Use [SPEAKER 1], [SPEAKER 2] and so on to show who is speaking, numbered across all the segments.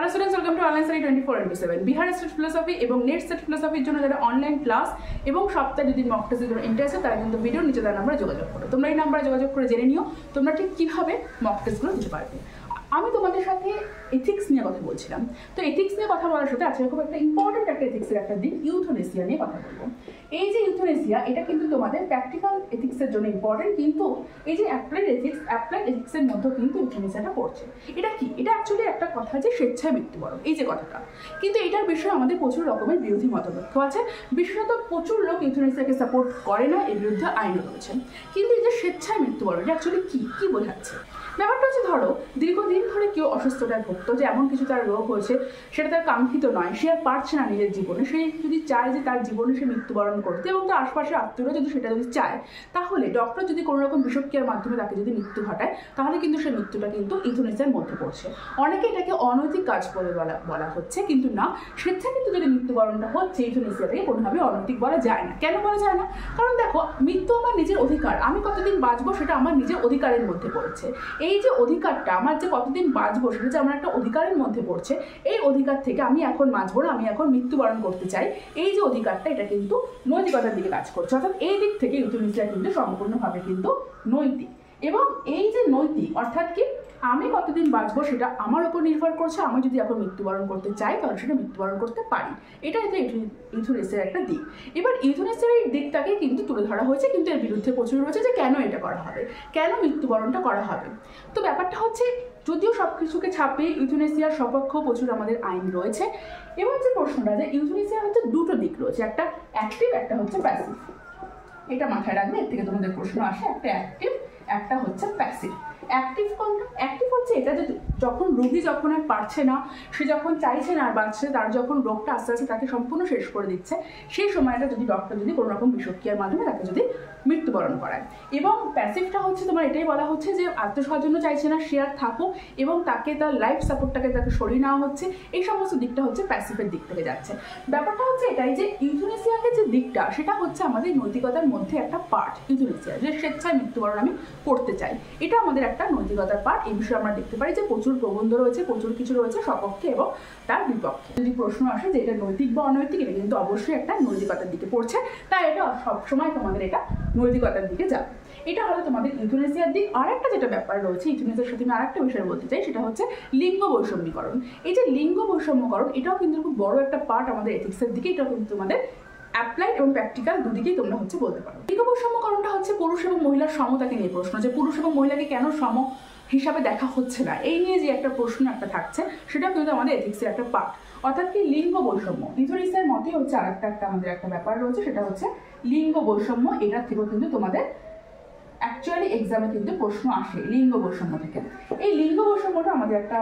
[SPEAKER 1] Hello students, welcome to online study 24/7। Bihar state philosophy এবং net state ফিলোসফির জন্য যারা online class এবং সপ্তাহে দুদিন মক টেস্টের জন্য ইন্টারেস্টেড তারা কিন্তু ভিডিওর নিচে তার নাম্বারে যোগাযোগ করো। তোমরা এই নাম্বারে যোগাযোগ করে জেনে নিও তোমরা ঠিক কীভাবে মক টেস্টগুলো দিতে পারবে। আমি তোমাদের সাথে এথিক্স নিয়ে কথা বলছিলাম। তো এথিক্স নিয়ে কথা বলার সাথে আজকে খুব একটা ইম্পর্টেন্ট একটা এথিক্সের একটা দিক ইউথনেসিয়া নিয়ে কথা বলবো। এই যে ইউথনেসিয়া, এটা কিন্তু তোমাদের প্র্যাকটিক্যাল এথিক্সের জন্য ইম্পর্টেন্ট, কিন্তু এই যে অ্যাপ্লাইড এথিক্সের মধ্যেও কিন্তু ইউথনেসিয়াটা পড়ছে। এটা কি? এটা অ্যাকচুয়ালি একটা কথা যে স্বেচ্ছায় মৃত্যুবরণ, এই যে কথাটা, কিন্তু এটার বিষয়ে আমাদের প্রচুর রকমের বিরোধী মতবাদ আছে। বিশেষত প্রচুর লোক ইউথনেসিয়াকে সাপোর্ট করে না, এর বিরুদ্ধে আইনও রয়েছে। কিন্তু এই যে স্বেচ্ছায় মৃত্যুবরণ এটা অ্যাকচুয়ালি কি বোঝাচ্ছে? ব্যাপারটা হচ্ছে, ধরো দীর্ঘদিন ধরে কেউ অসুস্থতায় ভুগত, যে এমন কিছু তার রোগ হয়েছে সেটা তার কাঙ্ক্ষিত নয়, সে আর পারছে না নিজের জীবনে, সে যদি চায় যে তার জীবনে সে মৃত্যুবরণ করতে এবং তার আশপাশে আত্মীয়রা যদি সেটা যদি চায়, তাহলে ডক্টর যদি কোনো রকম বিষক্রিয়ার মাধ্যমে তাকে যদি মৃত্যু ঘটায়, তাহলে কিন্তু সেই মৃত্যুটা কিন্তু ইউথনেসিয়ার মধ্যে পড়ছে। অনেকে এটাকে অনৈতিক কাজ বলে বলা হচ্ছে, কিন্তু না, স্বেচ্ছায় কিন্তু যদি মৃত্যুবরণটা হচ্ছে ইউথনেসিয়াটাকে কোনোভাবে অনৈতিক বলা যায় না। কেন বলা যায় না? কারণ দেখো, মৃত্যু আমার নিজের অধিকার, আমি কতদিন বাঁচবো সেটা আমার নিজের অধিকারের মধ্যে পড়েছে। এই যে অধিকারটা, আমার যে কতদিন বাঁচবো সেটা যে আমার একটা অধিকারের মধ্যে পড়ছে, এই অধিকার থেকে আমি এখন বাঁচবো না, আমি এখন মৃত্যুবরণ করতে চাই, এই যে অধিকারটা, এটা কিন্তু নৈতিকতার দিকে কাজ করছে। অর্থাৎ এই দিক থেকে ইউথনেসিয়া কিন্তু সম্পূর্ণভাবে কিন্তু নৈতিক। এবং এই যে নৈতিক অর্থাৎ কি, আমি কতদিন বাঁচবো সেটা আমার উপর নির্ভর করছে। আমি যদি এখন মৃত্যুবরণ করতে চাই তাহলে সেটা মৃত্যুবরণ করতে পারি। এটা ইউথনেসিয়ার একটা দিক। এবার ইউথনেসিয়ার এই দিকটাকে কিন্তু তুলে ধরা হয়েছে, কিন্তু এর বিরুদ্ধে প্রচুর রয়েছে যে কেন এটা করা হবে, কেন মৃত্যুবরণটা করা হবে। তো ব্যাপারটা হচ্ছে, যদিও সব কিছুকে ছাপিয়ে ইউথনেসিয়ার সপক্ষ প্রচুর আমাদের আইন রয়েছে। এবার যে প্রশ্নটা, যে ইউথনেসিয়ার হচ্ছে দুটো দিক রয়েছে, একটা অ্যাক্টিভ, একটা হচ্ছে প্যাসিভ। এটা মাথায় রাখবে, এর থেকে তোমাদের প্রশ্ন আসে, একটা অ্যাক্টিভ, একটা হচ্ছে প্যাসিভ। অ্যাক্টিভ কোনটা? অ্যাক্টিভ হচ্ছে এটা যে যখন রোগী যখন আর পারছে না, সে যখন চাইছে না আর বাঁচছে, তার যখন রোগটা আস্তে আস্তে তাকে সম্পূর্ণ শেষ করে দিচ্ছে, সেই সময়টা যদি ডক্টর যদি কোনো রকম বিষক্রিয়ার মাধ্যমে তাকে যদি মৃত্যুবরণ করায়। এবং প্যাসিভটা হচ্ছে তোমার এটাই বলা হচ্ছে যে আত্মসহার জন্য চাইছে না, সে আর থাকুক এবং তাকে তার লাইফ সাপোর্টটাকে তাকে সরিয়ে নেওয়া হচ্ছে, এই সমস্ত দিকটা হচ্ছে প্যাসিভের দিক থেকে যাচ্ছে। ব্যাপারটা হচ্ছে এটাই যে ইউথনেসিয়াকে যে দিকটা, সেটা হচ্ছে আমাদের নৈতিকতার মধ্যে একটা পার্ট। ইউথনেসিয়া যে স্বেচ্ছায় মৃত্যুবরণ আমি করতে চাই, এটা আমাদের একটা নৈতিকতার পার্ট। এই বিষয়ে আমরা দেখতে পারি যে প্রচুর প্রবন্ধ রয়েছে, প্রচুর কিছু রয়েছে সপক্ষে এবং তার বিপক্ষে। যদি প্রশ্ন আসে যে এটা নৈতিক বা অনৈতিক, এটা কিন্তু অবশ্যই একটা নৈতিকতার দিকে পড়ছে, তাই এটা সবসময় তোমাদের এটা নৈতিকতার দিকে যাবে। এটা হলো তোমাদের ইউথনেসিয়ার দিক। আর একটা যেটা ব্যাপার রয়েছে ইউথনেসিয়ার সাথে, আমি আরেকটা বিষয় বলতে চাই, সেটা হচ্ছে লিঙ্গ বৈষম্যীকরণ। এই যে লিঙ্গ বৈষম্যকরণ, এটাও কিন্তু খুব বড় একটা পার্ট আমাদের এথিক্সের দিকে। এটাও কিন্তু তোমাদের অ্যাপ্লাইড এবং প্র্যাকটিক্যাল দুদিকেই তোমরা হচ্ছে বলতে পারো। লিঙ্গ বৈষম্যকরণটা হচ্ছে পুরুষ এবং মহিলার সমতাকে নিয়ে প্রশ্ন, যে পুরুষ এবং মহিলাকে কেন সম হিসাবে দেখা হচ্ছে না, এই নিয়ে যে একটা প্রশ্ন একটা থাকছে, সেটাও কিন্তু আমাদের এথিক্সের একটা পার্ট। অর্থাৎ কি, লিঙ্গ বৈষম্য ইউথনেসিয়ার মতে হচ্ছে আরেকটা আমাদের একটা ব্যাপার রয়েছে, সেটা হচ্ছে লিঙ্গ বৈষম্য। এটার থেকেও কিন্তু তোমাদের অ্যাকচুয়ালি এক্সামে কিন্তু প্রশ্ন আসে লিঙ্গ বৈষম্য থেকে। এই লিঙ্গ বৈষম্যটা আমাদের একটা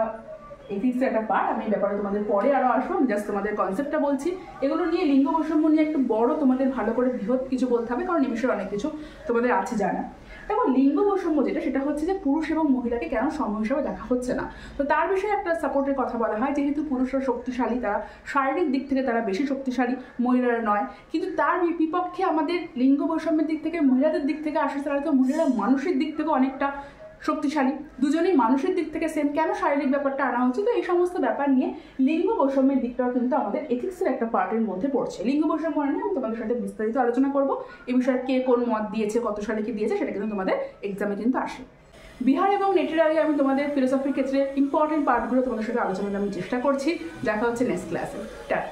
[SPEAKER 1] এথিক্সের একটা পার্ট। আমি এই ব্যাপারে তোমাদের পরে আরও আসবো, আমি জাস্ট তোমাদের কনসেপ্টটা বলছি। এগুলো নিয়ে, লিঙ্গ বৈষম্য নিয়ে একটু বড় তোমাদের ভালো করে বৃহৎ কিছু বলতে হবে, কারণ এই বিষয়ে অনেক কিছু তোমাদের আছে জানা। দেখো, লিঙ্গ বৈষম্য যেটা, সেটা হচ্ছে যে পুরুষ এবং মহিলাকে কেন সম হিসাবে দেখা হচ্ছে না। তো তার বিষয়ে একটা সাপোর্টের কথা বলা হয়, যেহেতু পুরুষরা শক্তিশালী, তারা শারীরিক দিক থেকে তারা বেশি শক্তিশালী, মহিলারা নয়। কিন্তু তার বিপক্ষে আমাদের লিঙ্গ বৈষম্যের দিক থেকে, মহিলাদের দিক থেকে আসে, তারা তো মহিলারা মানসিক দিক থেকে অনেকটা শক্তিশালী, দুজনেই মানুষের দিক থেকে সেম, কেন শারীরিক ব্যাপারটা আনা হচ্ছে? তো এই সমস্ত ব্যাপার নিয়ে লিঙ্গ বৈষম্যের দিকটাও কিন্তু আমাদের এথিক্সের একটা পার্টের মধ্যে পড়ছে। লিঙ্গ বৈষম্য নিয়ে আমি তোমাদের সাথে বিস্তারিত আলোচনা করবো। এই বিষয়ে কে কোন মত দিয়েছে, কত সালে কি দিয়েছে, সেটা কিন্তু তোমাদের এক্সামে কিন্তু আসে। বিহার এবং নেটের আগে আমি তোমাদের ফিলোসফির ক্ষেত্রে ইম্পর্টেন্ট পার্টগুলো তোমাদের সাথে আলোচনা করার আমি চেষ্টা করছি। দেখা হচ্ছে নেক্সট ক্লাসে। টাটা।